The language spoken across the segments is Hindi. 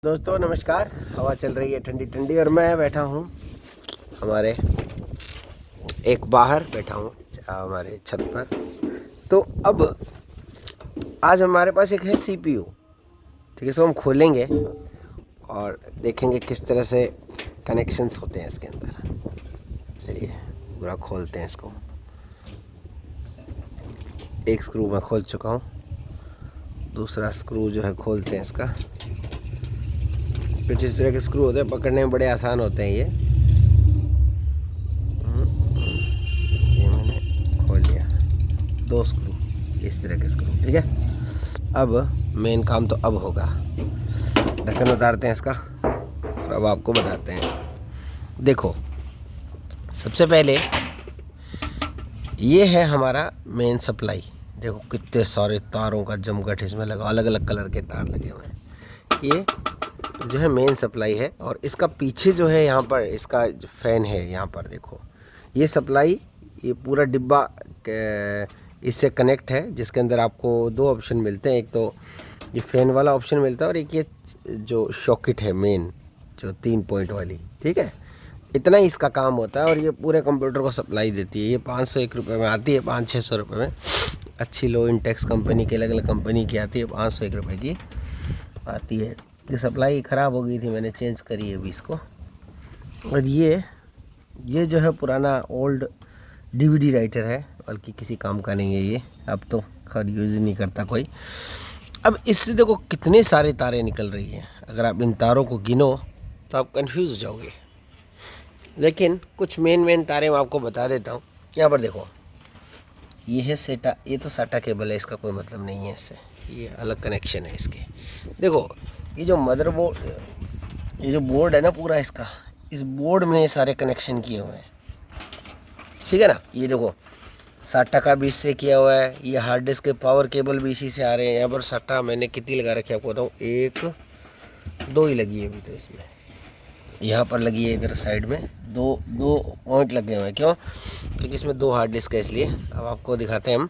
दोस्तों नमस्कार। हवा चल रही है ठंडी ठंडी और मैं बैठा हूँ हमारे बाहर बैठा हूँ हमारे छत पर। तो अब आज हमारे पास एक है CPU, ठीक है। इसको हम खोलेंगे और देखेंगे किस तरह से कनेक्शंस होते हैं इसके अंदर। चलिए पूरा खोलते हैं इसको। एक स्क्रू मैं खोल चुका हूँ, दूसरा स्क्रू जो है खोलते हैं इसका। कुछ इस तरह के स्क्रू होते हैं, पकड़ने में बड़े आसान होते हैं ये मैंने खोल लिया। 2 स्क्रू इस तरह के स्क्रू, ठीक है। अब मेन काम तो अब होगा। ढक्कन उतारते हैं इसका और अब आपको बताते हैं। देखो सबसे पहले ये है हमारा मेन सप्लाई। देखो कितने सारे तारों का जमघट इसमें लगा, अलग अलग कलर के तार लगे हुए हैं। ये जो है मेन सप्लाई है और इसका पीछे जो है यहाँ पर इसका जो फ़ैन है यहाँ पर देखो, ये सप्लाई, ये पूरा डिब्बा इससे कनेक्ट है, जिसके अंदर आपको 2 ऑप्शन मिलते हैं। एक तो ये फ़ैन वाला ऑप्शन मिलता है और एक ये जो सॉकेट है मेन, जो 3 पॉइंट वाली, ठीक है। इतना ही इसका काम होता है और ये पूरे कंप्यूटर को सप्लाई देती है। ये 501 रुपये में आती है, 500-600 रुपये में। अच्छी लो इंटेक्स कंपनी की, अलग अलग कंपनी की आती है, 501 रुपये की आती है। ये सप्लाई ख़राब हो गई थी, मैंने चेंज करी है अभी इसको। और ये जो है पुराना ओल्ड DVD राइटर है, बल्कि किसी काम का नहीं है ये, अब तो खैर यूज़ नहीं करता कोई। अब इससे देखो कितने सारे तारें निकल रही हैं। अगर आप इन तारों को गिनो तो आप कंफ्यूज हो जाओगे, लेकिन कुछ मेन तारें मैं आपको बता देता हूँ। यहाँ पर देखो, ये है सेटा, ये तो साटा केबल है, इसका कोई मतलब नहीं है इससे, ये अलग कनेक्शन है इसके। देखो ये जो मदरबोर्ड, ये जो बोर्ड है ना पूरा इसका, इस बोर्ड में सारे कनेक्शन किए हुए हैं, ठीक है ना। ये देखो साटा का भी इससे किया हुआ है, ये हार्ड डिस्क के पावर केबल भी इसी से आ रहे हैं। यहाँ पर साटा मैंने कितनी लगा रखी है आपको बताऊँ, 1-2 ही लगी है अभी तो इसमें। यहाँ पर लगी है इधर साइड में, दो पॉइंट लगे हुए हैं। क्यों? क्योंकि इसमें 2 हार्ड डिस्क है, इसलिए। अब आपको दिखाते हैं हम।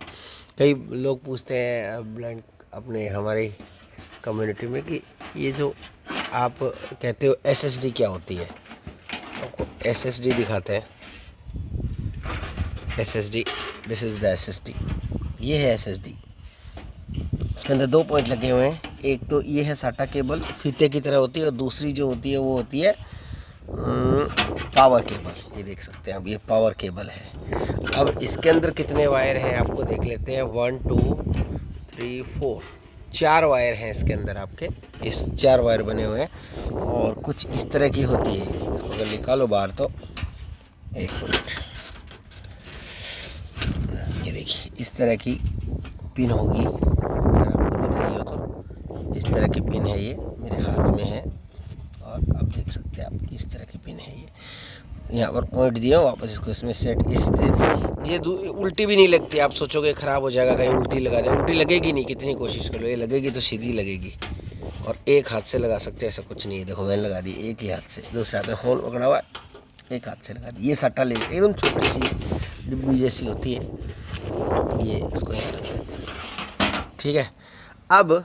कई लोग पूछते हैं ब्लाइंड अपने हमारे कम्युनिटी में कि ये जो आप कहते हो SSD क्या होती है। आपको SSD दिखाते हैं। SSD, this is the SSD। ये है SSD। इसके अंदर 2 पॉइंट लगे हुए हैं। एक तो ये है साटा केबल, फीते की तरह होती है, और दूसरी जो होती है वो होती है पावर केबल। ये देख सकते हैं अब, ये पावर केबल है। अब इसके अंदर कितने वायर हैं आपको देख लेते हैं। 1 2 3 4 4 वायर हैं इसके अंदर आपके। इस 4 वायर बने हुए हैं और कुछ इस तरह की होती है। इसको अगर निकालो बाहर तो, एक मिनट, ये देखिए इस तरह की पिन होगी, अगर आपको दिख रही हो तो। इस तरह की पिन है, ये मेरे हाथ में है और अब देख सकते हैं आप, इस तरह की पिन है ये। यहाँ पर पॉइंट दिया, वापस इसको इसमें सेट। ये उल्टी भी नहीं लगती। आप सोचोगे ख़राब हो जाएगा, कहीं उल्टी लगा दे, उल्टी लगेगी नहीं, कितनी कोशिश कर लो। ये लगेगी तो सीधी लगेगी और एक हाथ से लगा सकते हैं, ऐसा कुछ नहीं है। देखो मैंने लगा दी एक ही हाथ से, दूसरे हाथ में फ़ोन पकड़ा हुआ है, एक हाथ से लगा दी। ये सट्टा ले, एकदम छोटी सी डिब्बी जैसी होती है ये, इसको यहाँ रख देते हैं, ठीक है। अब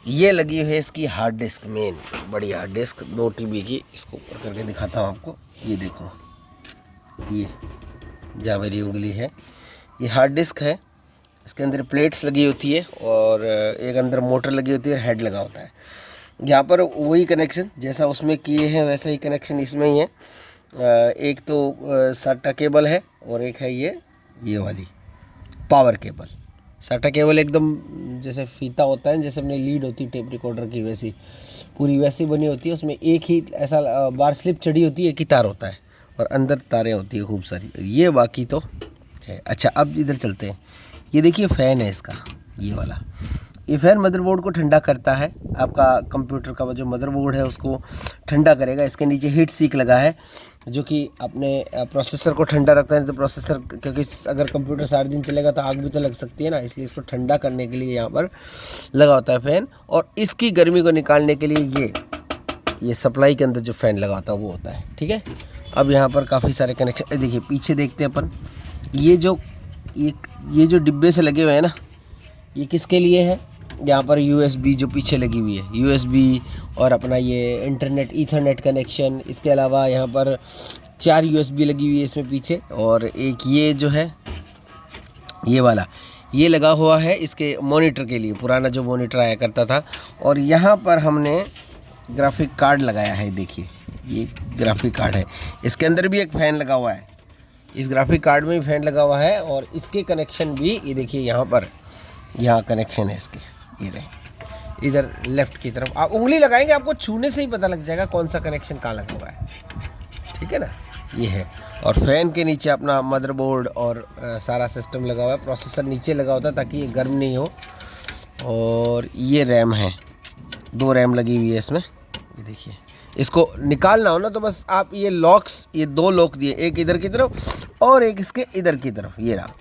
ये लगी हुई है इसकी हार्ड डिस्क, मेन बड़ी हार्ड डिस्क 2 TB की। इसको ऊपर करके दिखाता हूँ आपको। ये देखो, ये जहाँ मेरी उंगली है, ये हार्ड डिस्क है। इसके अंदर प्लेट्स लगी होती है और एक अंदर मोटर लगी होती है, हेड लगा होता है। यहाँ पर वही कनेक्शन जैसा उसमें किए हैं वैसा ही कनेक्शन इसमें ही है। एक तो साटा केबल है और एक है ये वाली पावर केबल। साटा केबल एकदम जैसे फीता होता है, जैसे अपनी लीड होती है टेप रिकॉर्डर की, वैसी पूरी वैसी बनी होती है। उसमें एक ही ऐसा बार स्लिप चढ़ी होती है, एक ही तार होता है और अंदर तारें होती है खूब सारी। ये बाकी तो है। अच्छा अब इधर चलते हैं। ये देखिए फ़ैन है इसका, ये वाला। ये फ़ैन मदरबोर्ड को ठंडा करता है। आपका कंप्यूटर का जो मदरबोर्ड है उसको ठंडा करेगा। इसके नीचे हीट सीक लगा है जो कि अपने प्रोसेसर को ठंडा रखता है। तो प्रोसेसर, क्योंकि अगर कंप्यूटर सारे दिन चलेगा तो आग भी तो लग सकती है ना, इसलिए इसको ठंडा करने के लिए यहाँ पर लगा होता है फ़ैन। और इसकी गर्मी को निकालने के लिए ये सप्लाई के अंदर जो फ़ैन लगा होता है वो होता है, ठीक है। अब यहाँ पर काफ़ी सारे कनेक्शन देखिए, पीछे देखते हैं अपन। ये जो डिब्बे से लगे हुए हैं ना, ये किसके लिए है? यहाँ पर USB जो पीछे लगी हुई है, USB और अपना ये इंटरनेट ईथरनेट कनेक्शन। इसके अलावा यहाँ पर 4 USB लगी हुई है इसमें पीछे, और एक ये जो है ये वाला ये लगा हुआ है इसके मॉनिटर के लिए, पुराना जो मॉनिटर आया करता था। और यहाँ पर हमने ग्राफिक कार्ड लगाया है, देखिए ये ग्राफिक कार्ड है, इसके अंदर भी एक फ़ैन लगा हुआ है, इस ग्राफिक कार्ड में भी फ़ैन लगा हुआ है। और इसके कनेक्शन भी ये देखिए यहाँ पर, यहाँ कनेक्शन है इसके, ये रहे इधर लेफ़्ट की तरफ। आप उंगली लगाएंगे आपको छूने से ही पता लग जाएगा कौन सा कनेक्शन कहाँ लगा हुआ है, ठीक है ना, ये है। और फ़ैन के नीचे अपना मदरबोर्ड और सारा सिस्टम लगा हुआ है। प्रोसेसर नीचे लगा होता है ताकि ये गर्म नहीं हो। और ये रैम है, 2 रैम लगी हुई है इसमें, ये देखिए। इसको निकालना हो ना तो बस आप ये लॉक्स, ये 2 लॉक दिए, एक इधर की तरफ और एक इसके इधर की तरफ, ये रहा,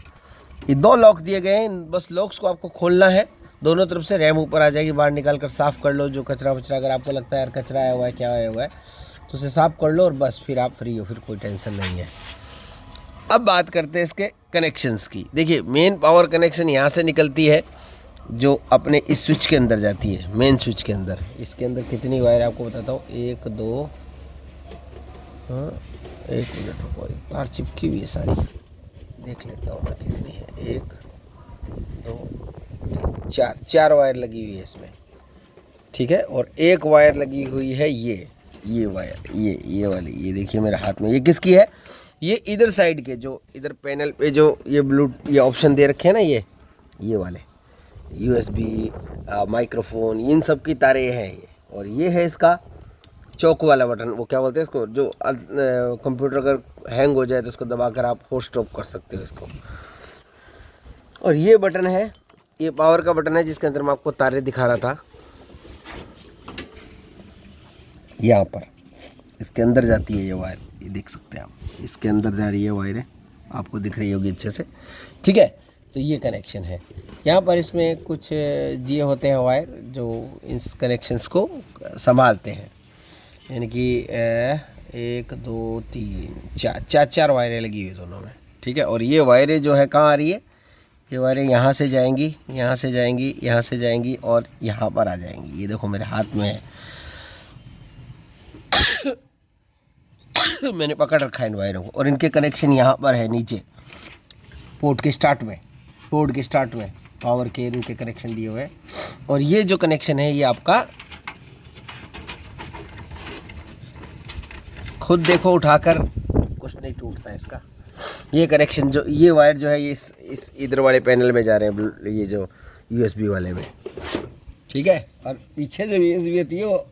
ये 2 लॉक दिए गए हैं। बस लॉक्स को आपको खोलना है, दोनों तरफ से रैम ऊपर आ जाएगी, बाहर निकाल कर साफ़ कर लो। जो कचरा वचरा अगर आपको लगता है यार कचरा आया हुआ है, क्या आया हुआ है, तो उसे साफ़ कर लो और बस फिर आप फ्री हो, फिर कोई टेंशन नहीं है। अब बात करते हैं इसके कनेक्शंस की। देखिए मेन पावर कनेक्शन यहाँ से निकलती है, जो अपने इस स्विच के अंदर जाती है, मेन स्विच के अंदर। इसके अंदर कितनी वायर है आपको बताता हूँ, 1 2, हाँ 1 मिनट रुको, तार चिपकी हुई है सारी, देख लेता हूँ मैं कितनी है, 1 2 3 4 वायर लगी हुई है इसमें, ठीक है। और एक वायर लगी हुई है ये वायर, ये वाली, ये देखिए मेरे हाथ में, ये किसकी है, ये इधर साइड के, जो इधर पैनल पे जो ये ये ऑप्शन दे रखे हैं ना, ये वाले USB माइक्रोफोन, इन सब की तारें हैं ये। और ये है इसका चौक वाला बटन, वो क्या बोलते हैं इसको, जो कंप्यूटर अगर हैंग हो जाए तो उसको दबाकर आप फोर्स स्टॉप कर सकते हो इसको। और ये बटन है, ये पावर का बटन है, जिसके अंदर मैं आपको तारे दिखा रहा था, यहाँ पर इसके अंदर जाती है ये वायर, ये देख सकते हैं आप, इसके अंदर जा रही है वायर है, आपको दिख रही होगी अच्छे से, ठीक है। तो ये कनेक्शन है। यहाँ पर इसमें कुछ ये होते हैं वायर जो इस कनेक्शंस को संभालते हैं, यानी कि 1 2 3 4 वायरें लगी हुई दोनों में, ठीक है। और ये वायरें जो है कहाँ आ रही है, ये वायरें यहाँ से जाएंगी, यहाँ से जाएंगी, यहाँ से जाएंगी और यहाँ पर आ जाएंगी। ये देखो मेरे हाथ में है मैंने पकड़ रखा है इन वायरों को। और इनके कनेक्शन यहाँ पर है नीचे पोर्ट के स्टार्ट में पावर के इनके कनेक्शन दिए हुए हैं। और ये जो कनेक्शन है ये आपका खुद देखो उठाकर, कुछ नहीं टूटता है इसका। ये कनेक्शन जो, ये वायर जो है ये इस इधर वाले पैनल में जा रहे हैं, ये जो USB वाले में, ठीक है। और पीछे जो USB होती है वो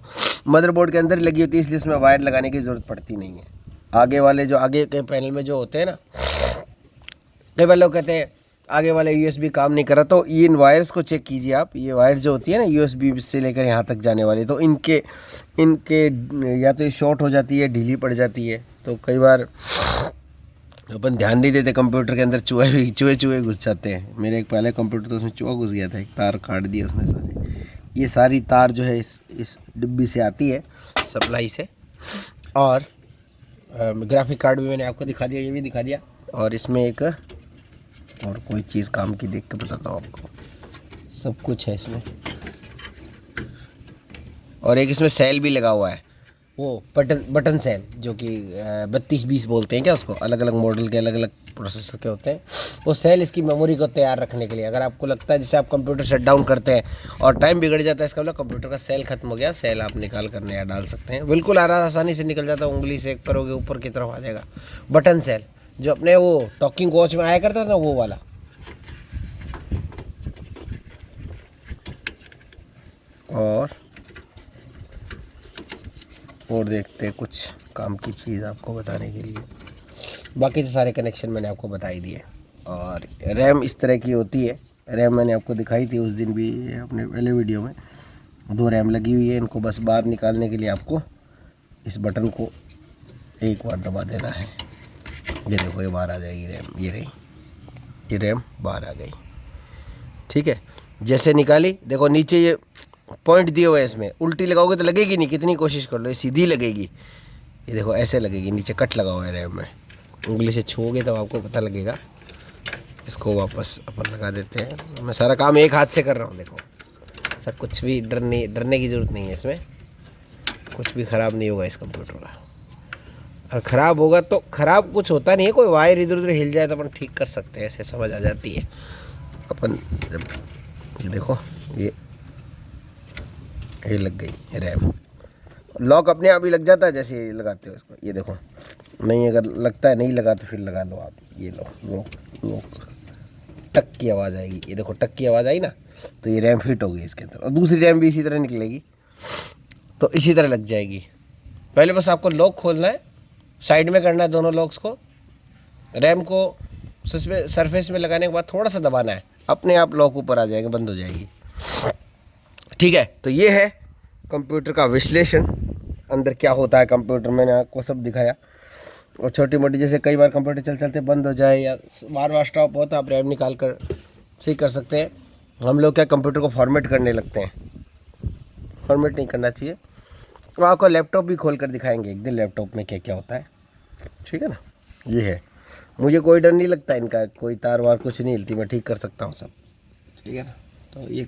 मदरबोर्ड के अंदर लगी होती है, इसलिए इसमें वायर लगाने की ज़रूरत पड़ती नहीं है। आगे वाले जो आगे के पैनल में जो होते हैं ना, कई बार लोग कहते हैं आगे वाले USB काम नहीं कर रहा, तो ये इन वायर्स को चेक कीजिए आप। ये वायर जो होती है ना USB से लेकर यहाँ तक जाने वाली, तो इनके या तो ये शॉर्ट हो जाती है, ढीली पड़ जाती है। तो कई बार अपन ध्यान नहीं देते, कंप्यूटर के अंदर चूहे घुस जाते हैं। मेरे एक पहले कंप्यूटर तो उसमें चूहा घुस गया था, एक तार काट दिया उसने सारे। ये सारी तार जो है इस डिब्बी से आती है, सप्लाई से। और ग्राफिक कार्ड भी मैंने आपको दिखा दिया, ये भी दिखा दिया। और इसमें एक और कोई चीज़ काम की देख के बताता हूँ आपको, सब कुछ है इसमें। और एक इसमें सेल भी लगा हुआ है, वो बटन सेल, जो कि 3220 बोलते हैं क्या उसको, अलग अलग मॉडल के अलग अलग प्रोसेसर के होते हैं। वो सेल इसकी मेमोरी को तैयार रखने के लिए, अगर आपको लगता है जैसे आप कंप्यूटर शट डाउन करते हैं और टाइम बिगड़ जाता है, इसका मतलब कंप्यूटर का सेल खत्म हो गया, सेल आप निकाल कर नया डाल सकते हैं। बिल्कुल आसानी से निकल जाता है, उंगली से करोगे ऊपर की तरफ आ जाएगा बटन सेल, जो अपने वो टॉकिंग वॉच में आया करता था ना, वो वाला। और देखते हैं कुछ काम की चीज़ आपको बताने के लिए। बाकी से सारे कनेक्शन मैंने आपको बता ही दिए। और रैम इस तरह की होती है, रैम मैंने आपको दिखाई थी उस दिन भी अपने पहले वीडियो में। 2 रैम लगी हुई है, इनको बस बाहर निकालने के लिए आपको इस बटन को एक बार दबा देना है। ये देखो ये बाहर आ जाएगी रैम, ये रही, ये रैम बाहर आ गई, ठीक है। जैसे निकाली, देखो नीचे ये पॉइंट दिए हुए हैं, इसमें उल्टी लगाओगे तो लगेगी नहीं, कितनी कोशिश कर लो ये सीधी लगेगी। ये देखो ऐसे लगेगी, नीचे कट लगा हुआ है रैम में, उंगली से छूओगे तब आपको पता लगेगा। इसको वापस अपन लगा देते हैं। मैं सारा काम एक हाथ से कर रहा हूँ, देखो ऐसा कुछ भी डरने की ज़रूरत नहीं है इसमें। कुछ भी ख़राब नहीं होगा इस कंप्यूटर का। और ख़राब होगा तो ख़राब कुछ होता नहीं है, कोई वायर इधर उधर हिल जाए तो अपन ठीक कर सकते हैं, ऐसे समझ आ जाती है अपन। जब देखो ये लग गई रैम, लॉक अपने आप ही लग जाता है जैसे ये लगाते हो इसको। ये देखो नहीं, अगर लगता है नहीं लगा तो फिर लगा लो आप। ये लो लॉक, टक की आवाज़ आएगी। ये देखो टक की आवाज़ आई ना, तो ये रैम फिट हो गई इसके अंदर। और दूसरी रैम भी इसी तरह निकलेगी, तो इसी तरह लग जाएगी। पहले बस आपको लॉक खोलना है, साइड में करना है दोनों लॉक्स को। रैम को सरफेस में लगाने के बाद थोड़ा सा दबाना है, अपने आप लॉक ऊपर आ जाएगा, बंद हो जाएगी। ठीक है, तो ये है कंप्यूटर का विश्लेषण, अंदर क्या होता है कंप्यूटर, मैंने आपको सब दिखाया। और छोटी मोटी जैसे कई बार कंप्यूटर चलते बंद हो जाए या बार बार स्टॉप हो तो आप रैम निकाल कर सही कर सकते हैं। हम लोग क्या कंप्यूटर को फॉर्मेट करने लगते हैं, फॉर्मेट नहीं करना चाहिए। तो आपको लैपटॉप भी खोल कर दिखाएंगे एक दिन, लैपटॉप में क्या क्या होता है। ठीक है ना, ये है। मुझे कोई डर नहीं लगता इनका, कोई तार वार कुछ नहीं हिलती, मैं ठीक कर सकता हूँ सब। ठीक है ना, तो ये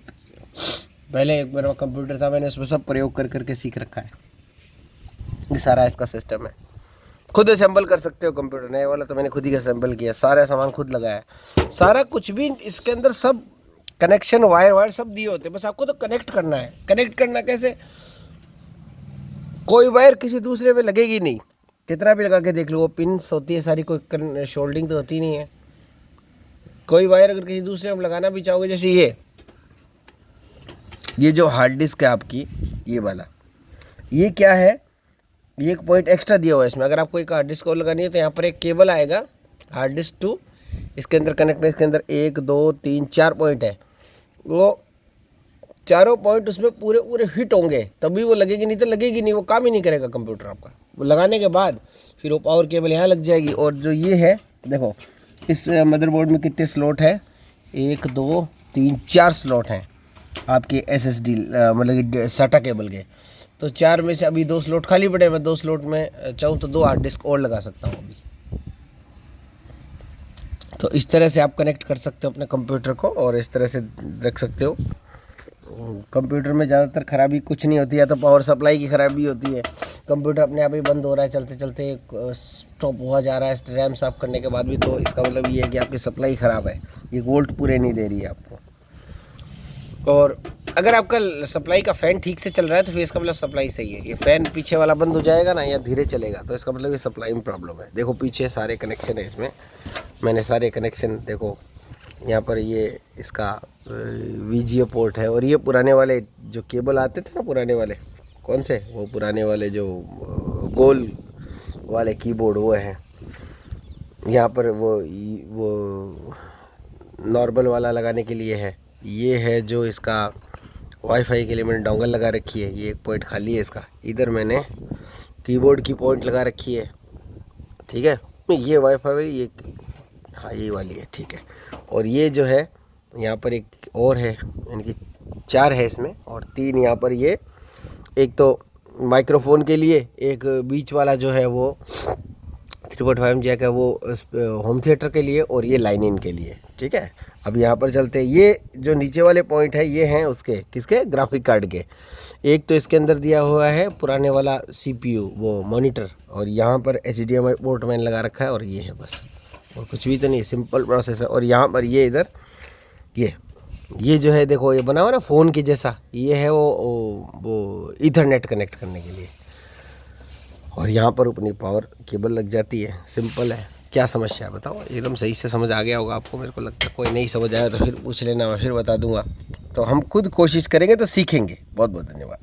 पहले एक मेरा कंप्यूटर था, मैंने उसमें सब प्रयोग कर करके सीख रखा है। ये सारा इसका सिस्टम है, खुद असेंबल कर सकते हो कंप्यूटर। नए वाला तो मैंने खुद ही असेंबल किया, सारा सामान खुद लगाया, सारा कुछ भी इसके अंदर सब कनेक्शन वायर सब दिए होते हैं, बस आपको तो कनेक्ट करना है। कनेक्ट करना कैसे, कोई वायर किसी दूसरे पे लगेगी नहीं, कितना भी लगा के देख लो, वो पिन्स होती है सारी, कोई शोल्डिंग तो होती नहीं है। कोई वायर अगर किसी दूसरे में लगाना भी चाहोगे, जैसे ये जो हार्ड डिस्क है आपकी, ये वाला, ये क्या है, ये एक पॉइंट एक्स्ट्रा दिया हुआ है इसमें। अगर आपको एक हार्ड डिस्क और लगानी है तो यहाँ पर एक केबल आएगा हार्ड डिस्क टू, इसके अंदर कनेक्ट, इसके अंदर 1 2 3 4 पॉइंट है। वो चारों पॉइंट उसमें पूरे फिट होंगे तभी वो लगेगी, नहीं तो लगेगी नहीं, वो काम ही नहीं करेगा कंप्यूटर आपका। वो लगाने के बाद फिर वो पावर केबल यहाँ लग जाएगी। और जो ये है देखो, इस मदरबोर्ड में कितने स्लॉट है, 1 2 3 4 स्लॉट हैं आपके SSD मतलब साटा केबल के। तो 4 में से अभी 2 स्लॉट खाली पड़े, मैं 2 स्लॉट में चाहूँ तो 2 हार्ड डिस्क और लगा सकता हूँ अभी। तो इस तरह से आप कनेक्ट कर सकते हो अपने कंप्यूटर को, और इस तरह से रख सकते हो। कंप्यूटर में ज़्यादातर ख़राबी कुछ नहीं होती है, तो पावर सप्लाई की ख़राबी होती है। कंप्यूटर अपने आप ही बंद हो रहा है, चलते चलते स्टॉप हुआ जा रहा है रैम साफ़ करने के बाद भी, तो इसका मतलब ये है कि आपकी सप्लाई ख़राब है, ये वोल्ट पूरे नहीं दे रही है आपको। और अगर आपका सप्लाई का फ़ैन ठीक से चल रहा है तो फिर इसका मतलब सप्लाई सही है। ये फ़ैन पीछे वाला बंद हो जाएगा ना या धीरे चलेगा, तो इसका मतलब ये सप्लाई में प्रॉब्लम है। देखो पीछे सारे कनेक्शन है इसमें, मैंने सारे कनेक्शन देखो, यहाँ पर ये इसका VGA पोर्ट है। और ये पुराने वाले जो केबल आते थे ना, पुराने वाले कौन से, वो पुराने वाले जो गोल वाले कीबोर्ड वो हैं। यहाँ पर वो नॉर्मल वाला लगाने के लिए है। ये है जो इसका वाईफाई के लिए मैंने डोंगल लगा रखी है, ये एक पॉइंट खाली है इसका। इधर मैंने कीबोर्ड की पॉइंट लगा रखी है। ठीक है, ये वाईफाई वाली, ये हाँ यही वाली है। ठीक है, और ये जो है यहाँ पर एक और है, यानी कि 4 है इसमें, और 3 यहाँ पर। ये एक तो माइक्रोफोन के लिए, एक बीच वाला जो है वो 3.5 जैक है, वो होम थिएटर के लिए, और ये लाइन इन के लिए। ठीक है, अब यहाँ पर चलते हैं। ये जो नीचे वाले पॉइंट है ये हैं उसके, किसके, ग्राफिक कार्ड के। एक तो इसके अंदर दिया हुआ है पुराने वाला CPU वो मॉनिटर, और यहाँ पर HDMI पोर्ट मैंने लगा रखा है, और ये है बस, और कुछ भी तो नहीं, सिंपल प्रोसेस है। और यहाँ पर ये इधर ये जो है देखो, ये बना हुआ ना फ़ोन के जैसा, ये है वो ईथरनेट कनेक्ट करने के लिए। और यहाँ पर अपनी पावर केबल लग जाती है, सिंपल है। क्या समस्या है बताओ, एकदम सही से समझ आ गया होगा आपको, मेरे को लगता है। कोई नहीं समझ आया तो फिर पूछ लेना, मैं फिर बता दूंगा। तो हम खुद कोशिश करेंगे तो सीखेंगे। बहुत बहुत धन्यवाद।